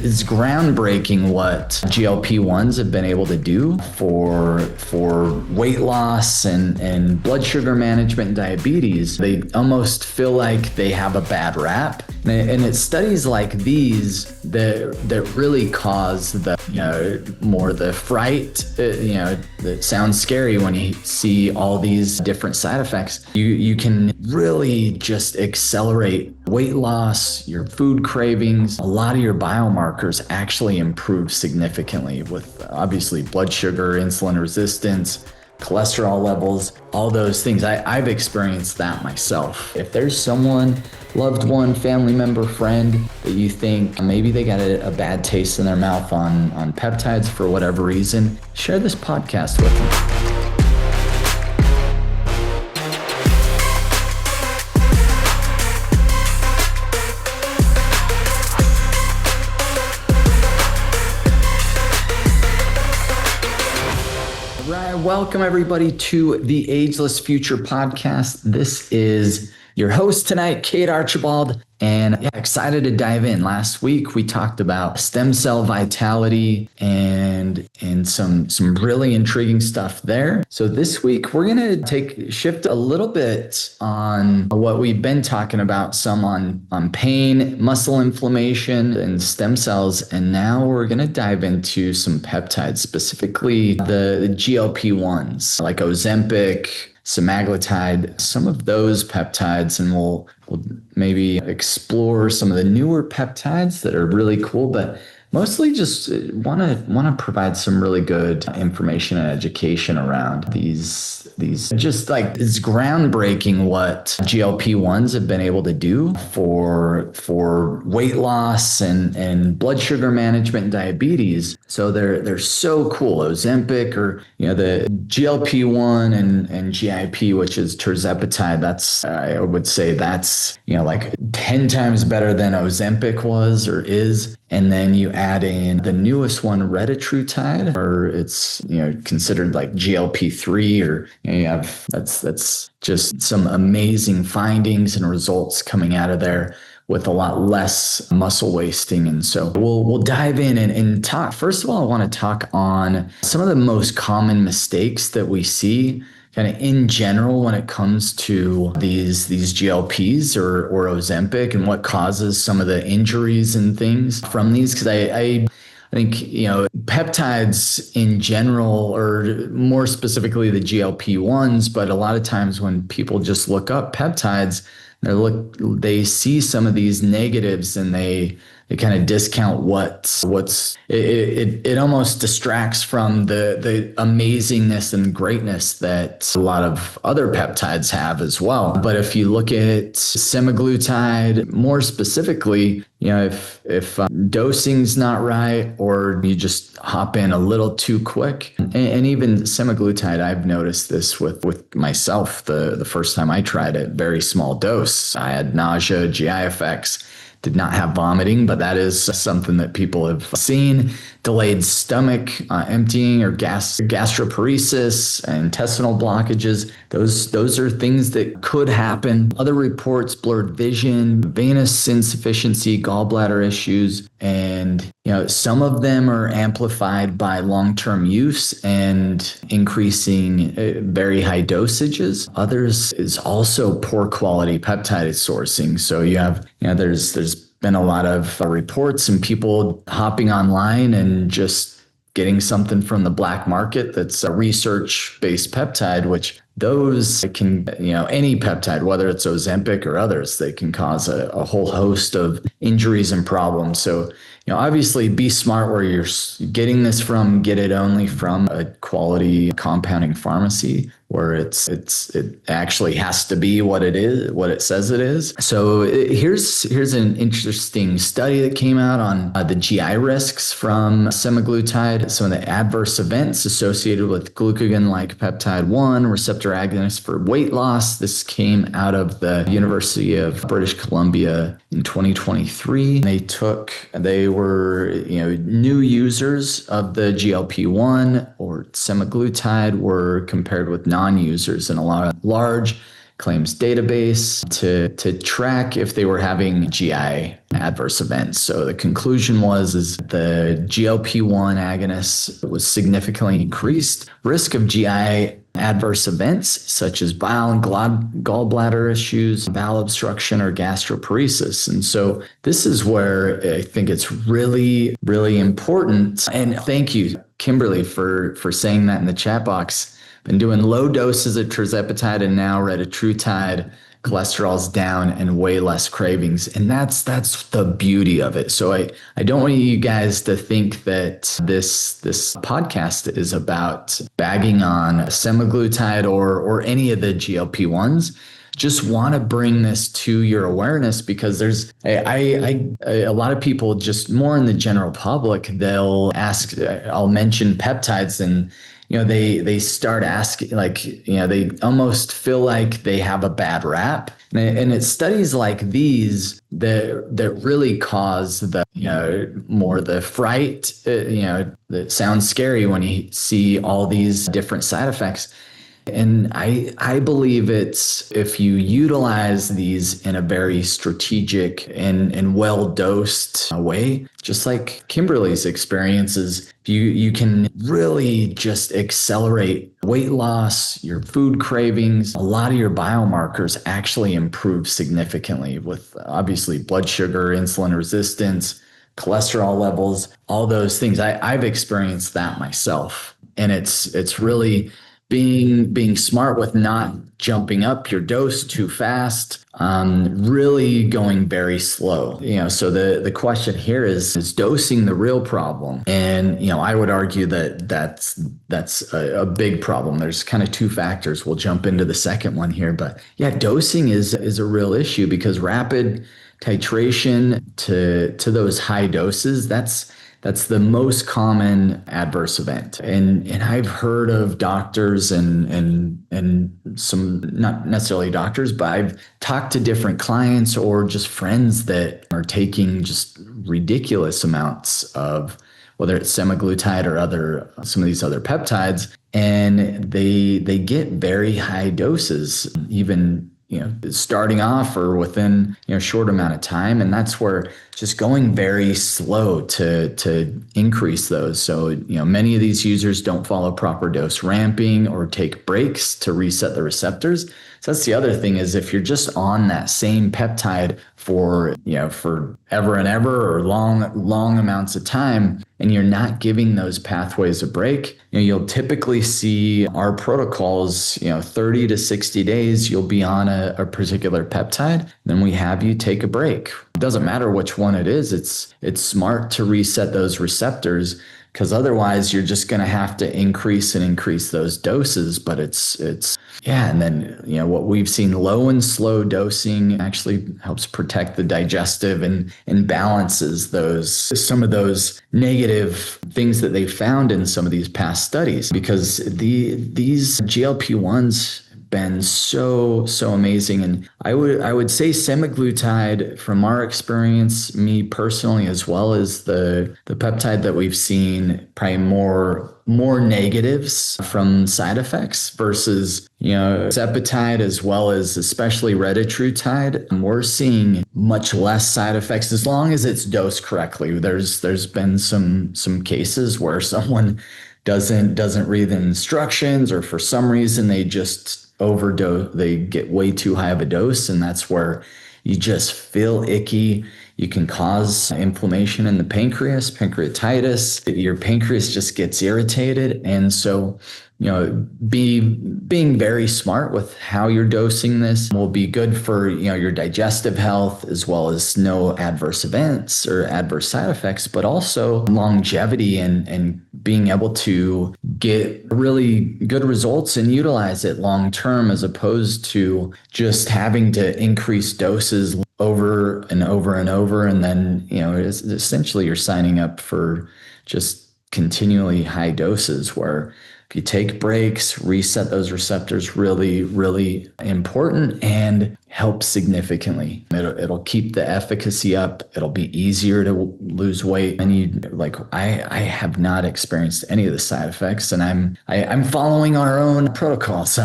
it's groundbreaking what GLP-1s have been able to do for weight loss and blood sugar management and diabetes. They almost feel like they have a bad rap. And it's studies like these that really cause more the fright, that sounds scary when you see all these different side effects. You can really just accelerate weight loss, your food cravings. A lot of your biomarkers actually improve significantly with obviously blood sugar, insulin resistance, cholesterol levels, all those things. I've experienced that myself. If there's someone, loved one, family member, friend, that you think maybe they got a bad taste in their mouth on peptides for whatever reason, share this podcast with them. Welcome everybody to the Ageless Future podcast. This is your host tonight, Cade Archibald, and excited to dive in. Last week we talked about stem cell vitality and some really intriguing stuff there. So this week we're going to shift a little bit on what we've been talking about, some on pain, muscle inflammation, and stem cells, and now we're going to dive into some peptides, specifically the GLP-1s like Ozempic, Semaglutide, some of those peptides, and we'll maybe explore some of the newer peptides that are really cool, but mostly just want to provide some really good information and education around these. Just like it's groundbreaking what GLP-1s have been able to do for weight loss and blood sugar management and diabetes. So they're so cool. Ozempic, or the GLP-1 and GIP, which is Tirzepatide. That's I would say that's like 10 times better than Ozempic was or is. And then you add in the newest one, Retatrutide, or it's considered like GLP-3, or you have that's just some amazing findings and results coming out of there with a lot less muscle wasting. And so we'll dive in and talk. First of all, I want to talk on some of the most common mistakes that we see kind of in general when it comes to these GLPs or Ozempic, and what causes some of the injuries and things from these. Because I think, peptides in general, or more specifically the GLP-1s, but a lot of times when people just look up peptides, they see some of these negatives and they kind of discount it almost distracts from the amazingness and greatness that a lot of other peptides have as well. But if you look at Semaglutide more specifically, if dosing's not right, or you just hop in a little too quick, and even Semaglutide, I've noticed this with myself. The first time I tried it, very small dose, I had nausea, GI effects. Did not have vomiting, but that is something that people have seen. Delayed stomach emptying, or gastroparesis, intestinal blockages. Those are things that could happen. Other reports: blurred vision, venous insufficiency, gallbladder issues, and some of them are amplified by long-term use and increasing very high dosages. Others is also poor quality peptide sourcing. So you have there's been a lot of reports and people hopping online and just getting something from the black market that's a research-based peptide, which those can, any peptide, whether it's Ozempic or others, they can cause a whole host of injuries and problems. So, obviously be smart where you're getting this from. Get it only from a quality compounding pharmacy where it actually has to be what it is, what it says it is. So here's an interesting study that came out on the GI risks from semaglutide. Some of the adverse events associated with glucagon-like peptide 1 receptor agonist for weight loss. This came out of the University of British Columbia in 2023. They were new users of the GLP-1 or semaglutide were compared with non-users, and a lot of large claims database to track if they were having GI adverse events. So the conclusion was the GLP-1 agonist was significantly increased risk of GI adverse events such as bile and gallbladder issues, bowel obstruction, or gastroparesis. And so this is where I think it's really, really important. And thank you, Kimberly, for saying that in the chat box. Been doing low doses of Tirzepatide and now Retatrutide. Cholesterol's down and way less cravings. And that's the beauty of it. So I don't want you guys to think that this podcast is about bagging on Semaglutide or any of the GLP-1s. Just want to bring this to your awareness because there's a lot of people, just more in the general public, they'll ask, I'll mention peptides and they start asking, they almost feel like they have a bad rap. And it's studies like these that really cause the, more the fright, that sounds scary when you see all these different side effects. And I believe it's if you utilize these in a very strategic and well-dosed way, just like Kimberly's experiences, you can really just accelerate weight loss, your food cravings. A lot of your biomarkers actually improve significantly with obviously blood sugar, insulin resistance, cholesterol levels, all those things. I've experienced that myself. And it's really being smart with not jumping up your dose too fast, really going very slow. So the question here is dosing the real problem? And, I would argue that's a big problem. There's kind of two factors. We'll jump into the second one here, but yeah, dosing is a real issue because rapid titration to those high doses, that's the most common adverse event. And I've heard of doctors and some, not necessarily doctors, but I've talked to different clients or just friends that are taking just ridiculous amounts of whether it's semaglutide or some of these other peptides, and they get very high doses, even starting off or within a short amount of time. And that's where just going very slow to increase those. So, many of these users don't follow proper dose ramping or take breaks to reset the receptors. So that's the other thing is if you're just on that same peptide for ever and ever or long amounts of time, and you're not giving those pathways a break, you'll typically see our protocols, 30 to 60 days, you'll be on a particular peptide. Then we have you take a break. It doesn't matter which one it is. It's smart to reset those receptors because otherwise you're just going to have to increase those doses. But and then, what we've seen, low and slow dosing actually helps protect the digestive and balances some of those negative things that they found in some of these past studies, because these GLP-1s been so amazing. And I would say semaglutide, from our experience, me personally, as well as the peptide that we've seen, probably more negatives from side effects versus Tirzepatide, as well as especially Retatrutide. We're seeing much less side effects as long as it's dosed correctly. There's been some cases where someone doesn't read the instructions, or for some reason they just overdose, they get way too high of a dose, and that's where you just feel icky. You can cause inflammation in the pancreas, pancreatitis. Your pancreas just gets irritated. And so, being very smart with how you're dosing this will be good for, your digestive health, as well as no adverse events or adverse side effects, but also longevity and being able to get really good results and utilize it long term, as opposed to just having to increase doses over and over and over. And then, essentially you're signing up for just continually high doses, where if you take breaks, reset those receptors, really, really important and help significi'm It'll keep the efficacy up. It'll be easier to lose weight. And I have not experienced any of the side effects, and I'm following our own protocols.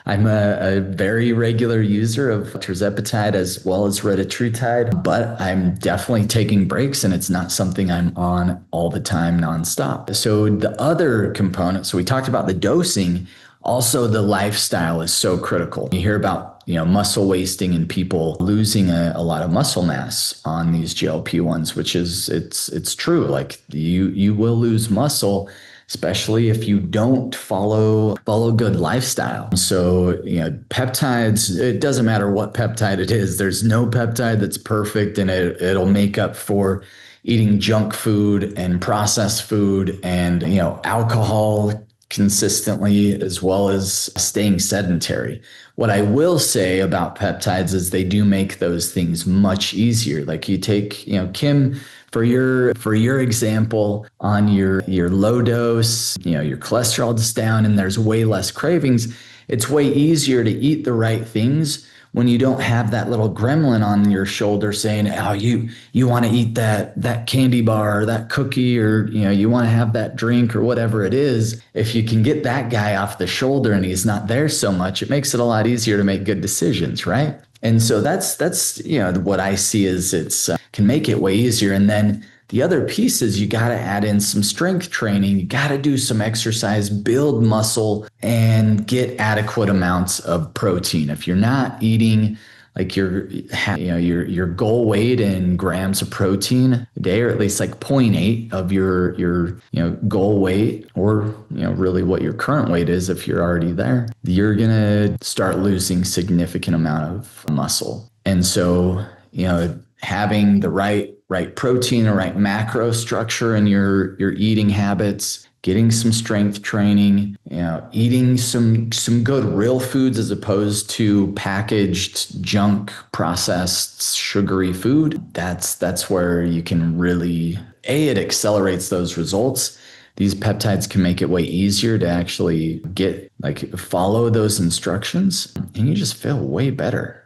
I'm a very regular user of Tirzepatide as well as Retatrutide, but I'm definitely taking breaks and it's not something I'm on all the time nonstop. So the other component, so we talked about the dosing, also the lifestyle is so critical. You hear about muscle wasting and people losing a lot of muscle mass on these GLP-1s, which is it's true. Like you will lose muscle, especially if you don't follow good lifestyle. So, peptides, it doesn't matter what peptide it is. There's no peptide that's perfect and it'll make up for eating junk food and processed food and, alcohol consistently, as well as staying sedentary. What I will say about peptides is they do make those things much easier. Like you take, Kim, for your example, on your low dose, your cholesterol is down and there's way less cravings. It's way easier to eat the right things when you don't have that little gremlin on your shoulder saying, "Oh, you want to eat that candy bar or that cookie, or you want to have that drink or whatever it is." If you can get that guy off the shoulder and he's not there so much, it makes it a lot easier to make good decisions, right? And so that's what I see is it's can make it way easier. And then the other piece is you got to add in some strength training. You got to do some exercise, build muscle, and get adequate amounts of protein. If you're not eating like your goal weight in grams of protein a day, or at least like 0.8 of your goal weight, or really what your current weight is if you're already there, you're gonna start losing significant amount of muscle. And so having the right protein, the right macro structure in your eating habits, getting some strength training, eating some good real foods as opposed to packaged junk, processed, sugary food. That's where you can really, it accelerates those results. These peptides can make it way easier to actually follow those instructions, and you just feel way better.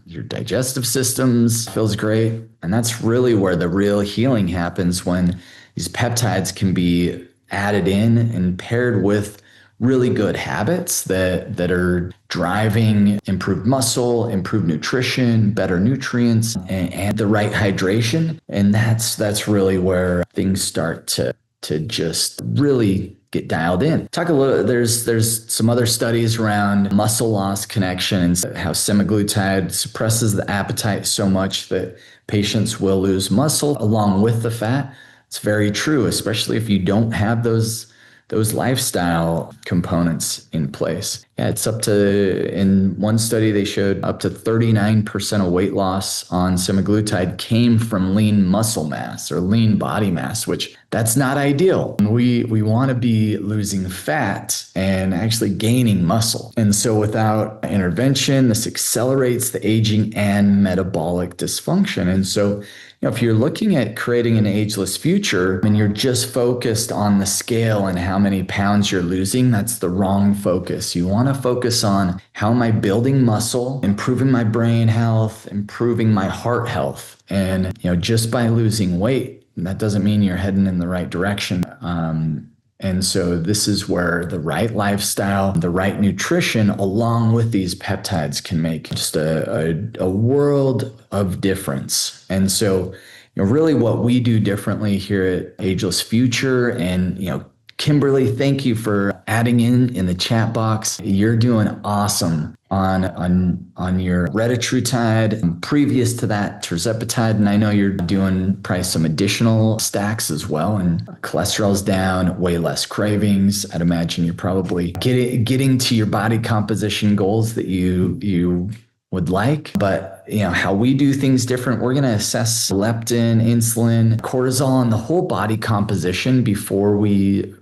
Your digestive systems feels great. And that's really where the real healing happens, when these peptides can be added in and paired with really good habits that are driving improved muscle, improved nutrition, better nutrients, and the right hydration. And that's really where things start to just really get dialed in. Talk a little, there's some other studies around muscle loss connection and how semaglutide suppresses the appetite so much that patients will lose muscle along with the fat. It's very true, especially if you don't have those lifestyle components in place. Yeah, it's up to, in one study, they showed up to 39% of weight loss on semaglutide came from lean muscle mass or lean body mass, which that's not ideal. We want to be losing fat and actually gaining muscle. And so without intervention, this accelerates the aging and metabolic dysfunction. And so if you're looking at creating an ageless future and you're just focused on the scale and how many pounds you're losing, that's the wrong focus. You want to focus on how am I building muscle, improving my brain health, improving my heart health. And, just by losing weight, that doesn't mean you're heading in the right direction. And so this is where the right lifestyle, the right nutrition, along with these peptides can make just a world of difference. And so, really what we do differently here at Ageless Future, and, Kimberly, thank you for adding in the chat box. You're doing awesome on your Retatrutide, and previous to that, Tirzepatide, and I know you're doing probably some additional stacks as well, and cholesterol's down, way less cravings. I'd imagine you're probably getting to your body composition goals that you would like. But how we do things different, we're going to assess leptin, insulin, cortisol, and the whole body composition before we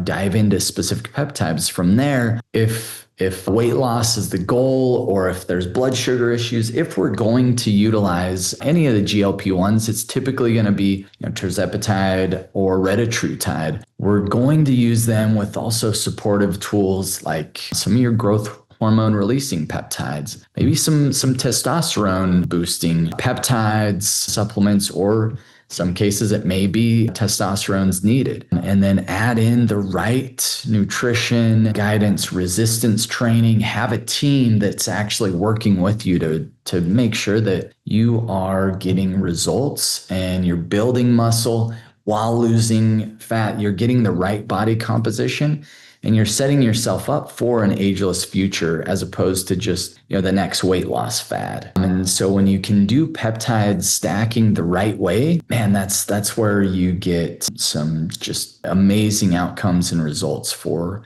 dive into specific peptides. From there, if weight loss is the goal, or if there's blood sugar issues, if we're going to utilize any of the GLP-1s, it's typically going to be Tirzepatide or Retatrutide. We're going to use them with also supportive tools like some of your growth hormone releasing peptides, maybe some testosterone boosting peptides, supplements, or Some cases it may be testosterone's needed. And then add in the right nutrition, guidance, resistance training, have a team that's actually working with you to make sure that you are getting results and you're building muscle while losing fat. You're getting the right body composition and you're setting yourself up for an ageless future as opposed to just, the next weight loss fad. And so when you can do peptide stacking the right way, man, that's where you get some just amazing outcomes and results for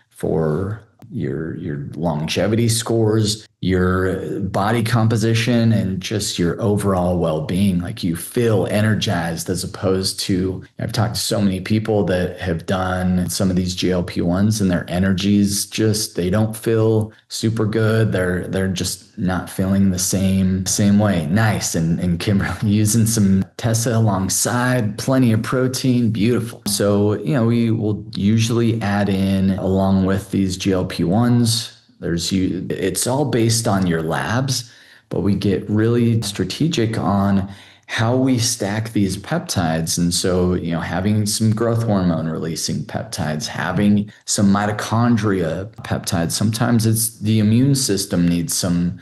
your longevity scores, your body composition, and just your overall well-being. Like you feel energized as opposed to, I've talked to so many people that have done some of these GLP-1s and their energies just, they don't feel super good. They're just not feeling the same way. Nice. And Kimberly using some Tessa alongside, plenty of protein, beautiful. So, we will usually add in along with these GLP-1s. It's all based on your labs, but we get really strategic on how we stack these peptides. And so, having some growth hormone releasing peptides, having some mitochondria peptides. Sometimes it's the immune system needs some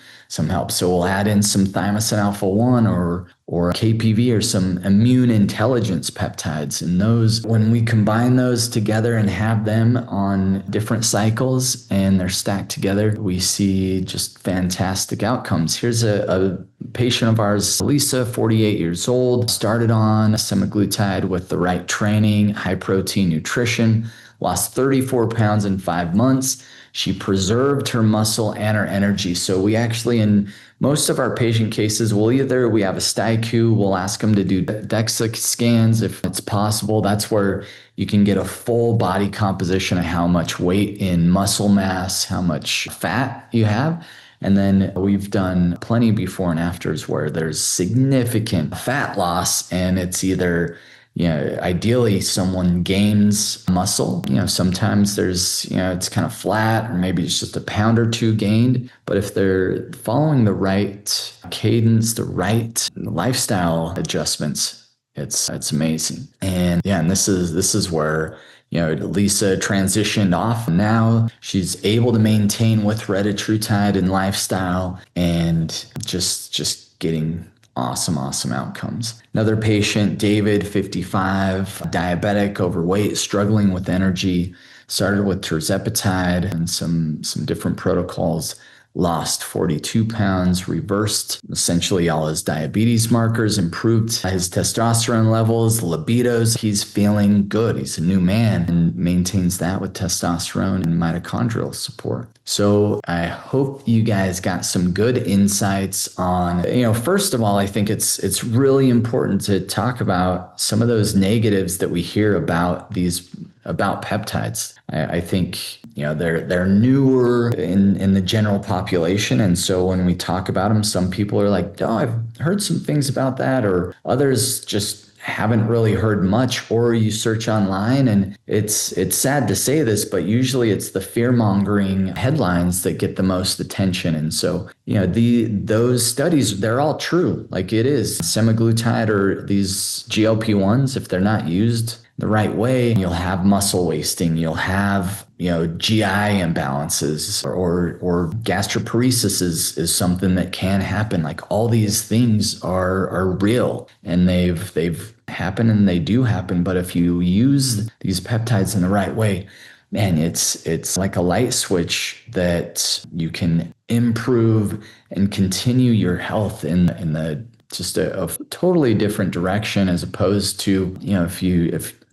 help. So we'll add in some thymosin alpha 1 or KPV or some immune intelligence peptides. And those, when we combine those together and have them on different cycles and they're stacked together, we see just fantastic outcomes. Here's a patient of ours, Lisa, 48 years old, started on Semaglutide with the right training, high protein nutrition, lost 34 pounds in 5 months. She preserved her muscle and her energy. So we actually, in most of our patient cases, we have a STIQ, we'll ask them to do DEXA scans if it's possible. That's where you can get a full body composition of how much weight in muscle mass, how much fat you have. And then we've done plenty before and afters where there's significant fat loss, and it's either, ideally someone gains muscle. Sometimes there's, it's kind of flat, or maybe it's just a pound or two gained. But if they're following the right cadence, the right lifestyle adjustments, it's amazing. And this is where, Lisa transitioned off. Now she's able to maintain with Retatrutide and lifestyle and just getting awesome outcomes. Another patient, David, 55, diabetic, overweight, struggling with energy, started with Tirzepatide and some different protocols, lost 42 pounds, reversed essentially all his diabetes markers, improved his testosterone levels, libidos. He's feeling good. He's a new man and maintains that with testosterone and mitochondrial support. So I hope you guys got some good insights on, first of all, I think it's really important to talk about some of those negatives that we hear about peptides. I think, they're newer in the general population. And so when we talk about them, some people are like, oh, I've heard some things about that, or others just haven't really heard much, or you search online. And it's sad to say this, but usually it's the fear-mongering headlines that get the most attention. And so, those studies, they're all true. Like it is. Semaglutide or these GLP-1s, if they're not used the right way, you'll have muscle wasting, you'll have, GI imbalances, or gastroparesis is something that can happen. Like all these things are real, and they've happened and they do happen. But if you use these peptides in the right way, man, it's like a light switch that you can improve and continue your health in the just a totally different direction, as opposed to, if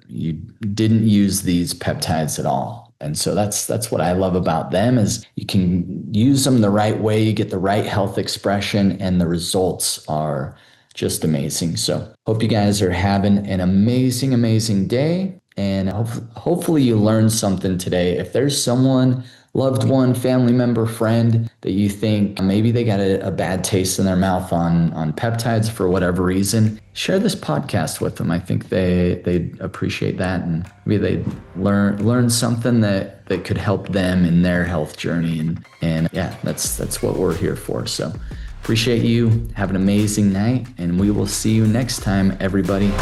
you didn't use these peptides at all. And so that's what I love about them, is you can use them the right way, you get the right health expression, and the results are just amazing. So hope you guys are having an amazing day, and hopefully you learned something today. If there's someone, loved one, family member, friend that you think maybe they got a bad taste in their mouth on peptides for whatever reason, share this podcast with them. I think they'd appreciate that, and maybe they'd learn something that could help them in their health journey. And that's what we're here for. So appreciate you. Have an amazing night, and we will see you next time, everybody.